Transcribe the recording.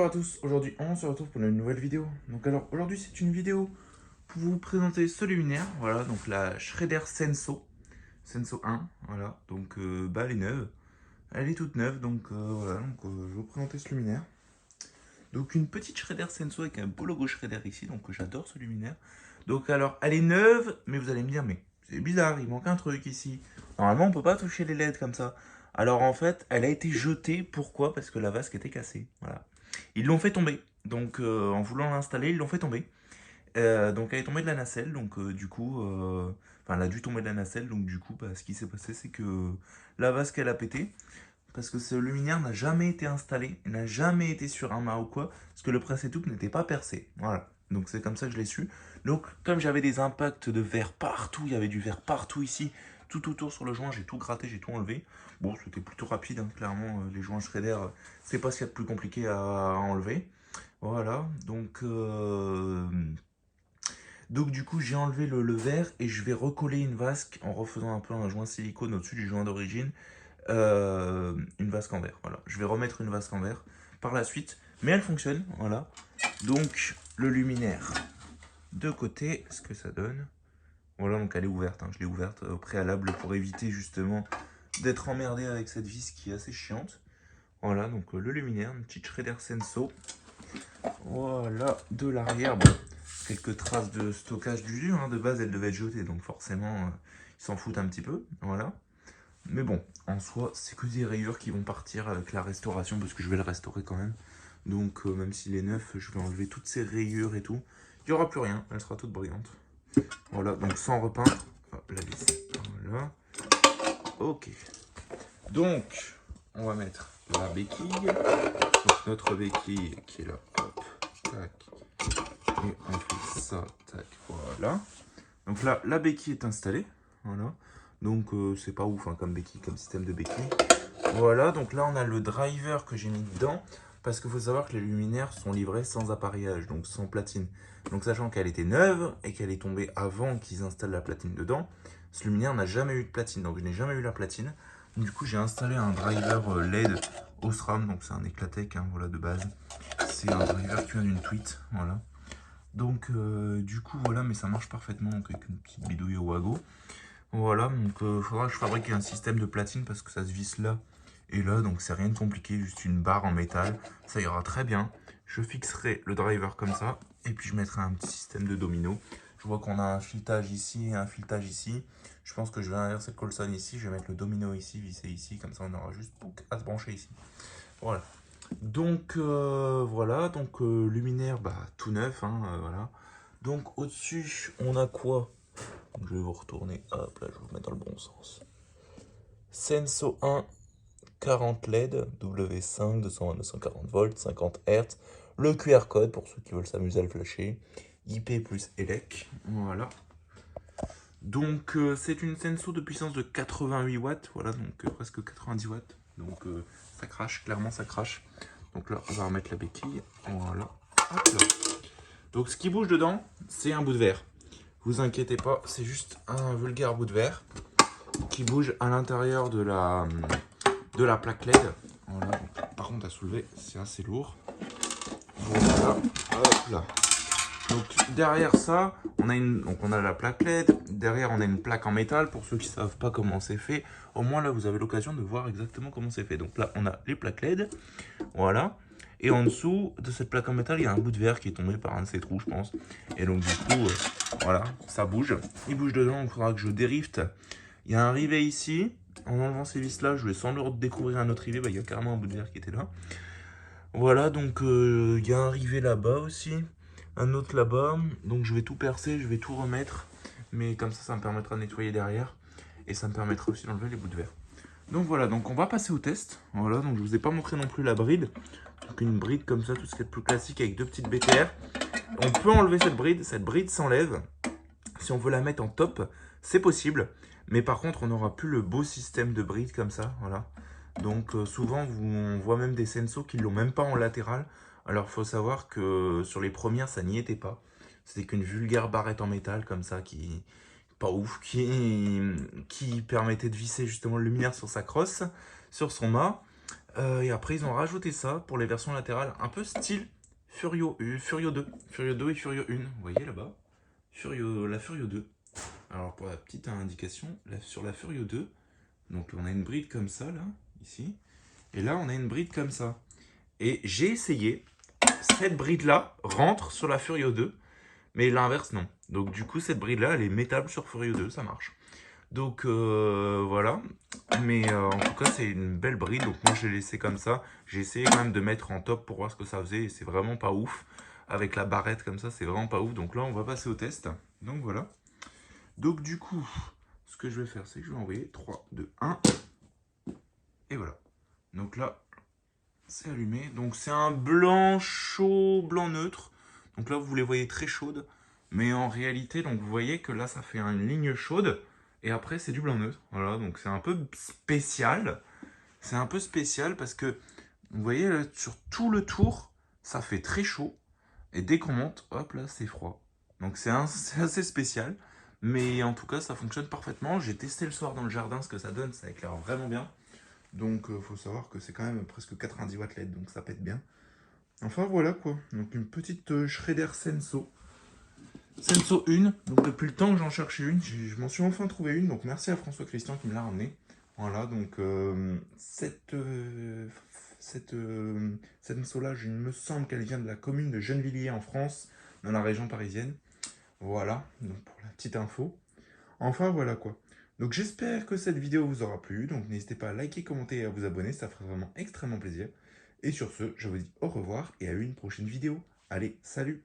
Bonjour à tous, aujourd'hui on se retrouve pour une nouvelle vidéo. Donc alors aujourd'hui c'est une vidéo pour vous présenter ce luminaire, voilà, donc la Schrader Senso 1, voilà, donc elle est neuve, elle est toute neuve, donc voilà, donc je vais vous présenter ce luminaire. Donc une petite Schrader Senso avec un beau logo Schrader ici, donc j'adore ce luminaire. Donc alors elle est neuve, mais vous allez me dire, mais c'est bizarre, il manque un truc ici. Normalement on peut pas toucher les LED comme ça. Alors en fait, elle a été jetée, pourquoi? Parce que la vasque était cassée, voilà. Ils l'ont fait tomber. Donc, en voulant l'installer, ils l'ont fait tomber. Donc, elle est tombée de la nacelle. Donc, du coup, enfin, elle a dû tomber de la nacelle. Donc, du coup, ce qui s'est passé, c'est que la vasque, elle a pété. Parce que ce luminaire n'a jamais été installé. Il n'a jamais été sur un mât ou quoi. Parce que le presse-étoupe n'était pas percé. Voilà. Donc, c'est comme ça que je l'ai su. Donc, comme j'avais des impacts de verre partout, il y avait du verre partout ici, tout autour sur le joint, j'ai tout gratté, j'ai tout enlevé. Bon, c'était plutôt rapide, hein, clairement. Les joints Schrader, c'est pas ce qu'il y a de plus compliqué à enlever. Voilà, donc du coup j'ai enlevé le verre et je vais recoller une vasque en refaisant un peu un joint silicone au-dessus du joint d'origine. Une vasque en verre, voilà. Je vais remettre une vasque en verre par la suite, mais elle fonctionne, voilà. Donc le luminaire de côté, ce que ça donne. Voilà, donc elle est ouverte, hein. Je l'ai ouverte au préalable pour éviter justement d'être emmerdé avec cette vis qui est assez chiante. Voilà, donc le luminaire, une petite Schrader Senso. Voilà, de l'arrière, bon, quelques traces de stockage d'usure, hein. De base elle devait être jetée, donc forcément ils s'en foutent un petit peu, voilà. Mais bon, en soi, c'est que des rayures qui vont partir avec la restauration, parce que je vais le restaurer quand même. Donc même s'il est neuf, je vais enlever toutes ces rayures et tout. Il n'y aura plus rien, elle sera toute brillante. Voilà, donc sans repeindre, la vis, voilà. Ok, donc on va mettre la béquille, donc notre béquille qui est là, hop, tac, et on fait ça, tac, voilà. Donc là, la béquille est installée, voilà. Donc c'est pas ouf hein, comme béquille, comme système de béquille. Voilà, donc là on a le driver que j'ai mis dedans, parce qu'il faut savoir que les luminaires sont livrés sans appareillage, donc sans platine. Donc sachant qu'elle était neuve et qu'elle est tombée avant qu'ils installent la platine dedans, ce luminaire n'a jamais eu de platine, donc je n'ai jamais eu la platine. Du coup j'ai installé un driver LED Osram, donc c'est un Eclatec, hein, voilà, de base. C'est un driver qui vient d'une tweet, voilà. Donc du coup voilà, mais ça marche parfaitement, donc avec une petite bidouille au wago. Voilà, donc il faudra que je fabrique un système de platine parce que ça se visse là et là, donc c'est rien de compliqué, juste une barre en métal, ça ira très bien. Je fixerai le driver comme ça et puis je mettrai un petit système de domino. Je vois qu'on a un filetage ici et un filetage ici. Je pense que je vais inverser le colson ici, je vais mettre le domino ici, visser ici, comme ça on aura juste à se brancher ici. Voilà. Donc voilà, donc luminaire tout neuf, hein, voilà. Donc au-dessus, on a quoi? Donc, je vais vous retourner, hop là, je vais vous mettre dans le bon sens. Senso 1, 40 LED, W5, 220, 240 volts, 50 Hz. Le QR code pour ceux qui veulent s'amuser à le flasher. IP plus ELEC, voilà. Donc c'est une Senso de puissance de 88 watts, voilà, donc presque 90 watts. Donc ça crache, clairement ça crache. Donc là, on va remettre la béquille, voilà. Hop là. Donc ce qui bouge dedans, c'est un bout de verre. Vous inquiétez pas, c'est juste un vulgaire bout de verre qui bouge à l'intérieur de la plaque LED. Voilà, donc, par contre à soulever, c'est assez lourd. Voilà, hop là. Donc derrière ça, on a la plaque LED. Derrière, on a une plaque en métal. Pour ceux qui ne savent pas comment c'est fait, au moins là, vous avez l'occasion de voir exactement comment c'est fait. Donc là, on a les plaques LED. Voilà. Et en dessous de cette plaque en métal, il y a un bout de verre qui est tombé par un de ces trous, je pense. Et donc du coup, voilà, ça bouge. Il bouge dedans, il faudra que je dérifte. Il y a un rivet ici. En enlevant ces vis là, je vais sans doute découvrir un autre rivet. Il y a carrément un bout de verre qui était là. Voilà, donc il y a un rivet là-bas aussi. Un autre là-bas. Donc je vais tout percer, je vais tout remettre. Mais comme ça me permettra de nettoyer derrière. Et ça me permettra aussi d'enlever les bouts de verre. Donc voilà, donc on va passer au test. Voilà, donc je vous ai pas montré non plus la bride. Donc une bride comme ça, tout ce qui est plus classique avec deux petites BTR. On peut enlever cette bride s'enlève. Si on veut la mettre en top, c'est possible. Mais par contre, on n'aura plus le beau système de bride comme ça, voilà. Donc souvent, on voit même des Senso qui ne l'ont même pas en latéral. Alors il faut savoir que sur les premières, ça n'y était pas. C'était qu'une vulgaire barrette en métal comme ça qui... pas ouf, qui permettait de visser justement le luminaire sur sa crosse, sur son mât. Et après, ils ont rajouté ça pour les versions latérales, un peu style Furio 2. Furio 2 et Furio 1, vous voyez là-bas. La Furio 2. Alors pour la petite indication, sur la Furio 2, donc on a une bride comme ça, là, ici. Et là, on a une bride comme ça. Et j'ai essayé, cette bride-là rentre sur la Furio 2, mais l'inverse, non. Donc du coup, cette bride-là, elle est métable sur Furio 2, ça marche. Donc voilà, mais en tout cas c'est une belle bride, donc moi je l'ai laissé comme ça. J'ai essayé quand même de mettre en top pour voir ce que ça faisait et c'est vraiment pas ouf. Avec la barrette comme ça, c'est vraiment pas ouf. Donc là on va passer au test. Donc voilà. Donc du coup, ce que je vais faire, c'est que je vais envoyer 3, 2, 1. Et voilà. Donc là, c'est allumé. Donc c'est un blanc chaud, blanc neutre. Donc là vous les voyez très chaudes. Mais en réalité, donc vous voyez que là ça fait une ligne chaude. Et après c'est du blanc neutre. Voilà, donc c'est un peu spécial. C'est un peu spécial parce que vous voyez là, sur tout le tour, ça fait très chaud. Et dès qu'on monte, hop là, c'est froid. Donc c'est assez spécial. Mais en tout cas, ça fonctionne parfaitement. J'ai testé le soir dans le jardin ce que ça donne. Ça éclaire vraiment bien. Donc faut savoir que c'est quand même presque 90 watts LED. Donc ça pète bien. Enfin voilà quoi. Donc une petite Shredder Senso. Senso 1. Donc depuis le temps que j'en cherchais une, je m'en suis enfin trouvé une. Donc merci à François Christian qui me l'a ramené. Voilà, donc cette Senso-là, il me semble qu'elle vient de la commune de Gennevilliers en France, dans la région parisienne. Voilà, donc pour la petite info. Enfin voilà quoi. Donc j'espère que cette vidéo vous aura plu. Donc n'hésitez pas à liker, commenter et à vous abonner, ça ferait vraiment extrêmement plaisir. Et sur ce, je vous dis au revoir et à une prochaine vidéo. Allez, salut!